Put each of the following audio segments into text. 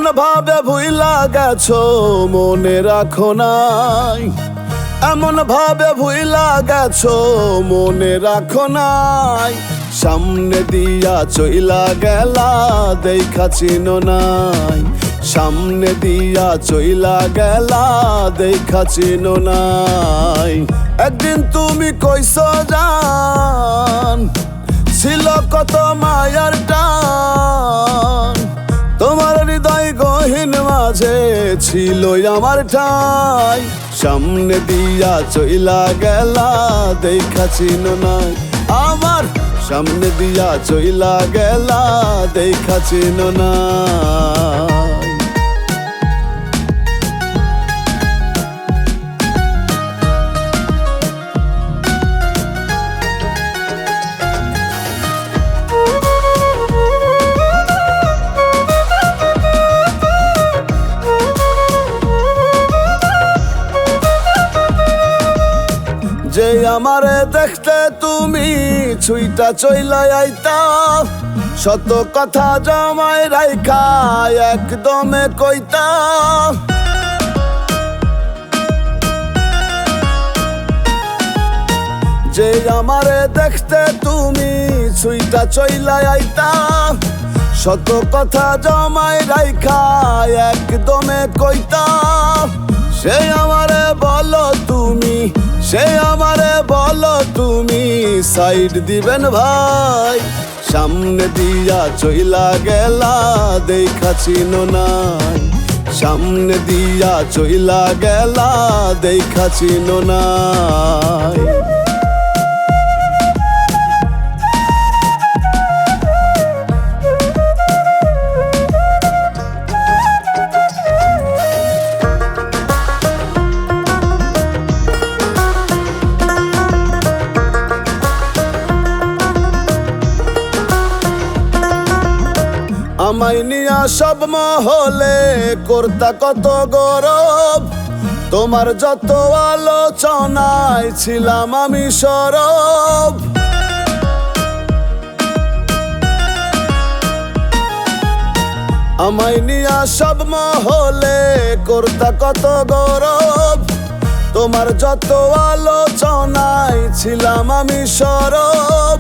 এমন ভাবে ভুইলা গেছো মনে রাখো নাই, এমন ভাবে ভুইলা গেছো মনে রাখো নাই। সামনে দিয়া চইলা গেলা দেখা চিনো নাই, সামনে দিয়া চইলা গেলা দেখা চিনো নাই। একদিন তুমি কইছো জান ছিল কত মায়ার টান, তোমার হৃদয় গহীন মাঝে ছিল আমার ঠাই। সামনে দিয়া চইলা গেলা দেখা চিনো নাই, আমার সামনে দিয়া চইলা গেলা দেখা চিনো নাই। যে আমারে দেখতে তুমি ছুইটা চইলা আইতা, শত কথা জমায় রাইখা একদমে কইতা। যে আমারে দেখতে তুমি ছুইটা চইলা আইতা, শত কথা জমায় রাইখা একদমে কইতা। সে আমারে বলো তুমি, সে আমারে বলো তুমি সাইড দিবেন ভাই। সামনে দিয়া চইলা গেলা দেখা চিনো নাই, সামনে দিয়া চইলা গেলা দেখা চিনো নাই। আমায় নিয়া সব মহলে করতা কত গরব, তোমার যত আলোচনায় ছিলাম আমি সরব। আমায় নিয়া সব মহলে করতা কত গরব, তোমার যত আলোচনায় ছিলাম আমি সরব।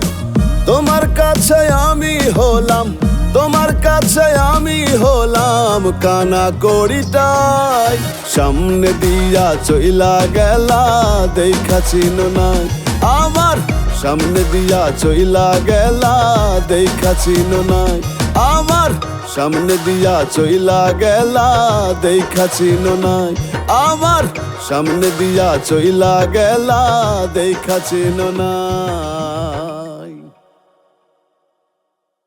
তোমার কাছে আমি হলাম, তোমার কাছে আমি হলাম কানা কড়িটাই। সামনে দিয়া চইলা গেলা দেখা চিনো নাই, আমার সামনে দিয়া চইলা গেলা দেখা চিনো নাই, আমার সামনে দিয়া চইলা গেলা দেখা চিনো নাই, আমার সামনে দিয়া চইলা গেলা দেখা চিনো নাই।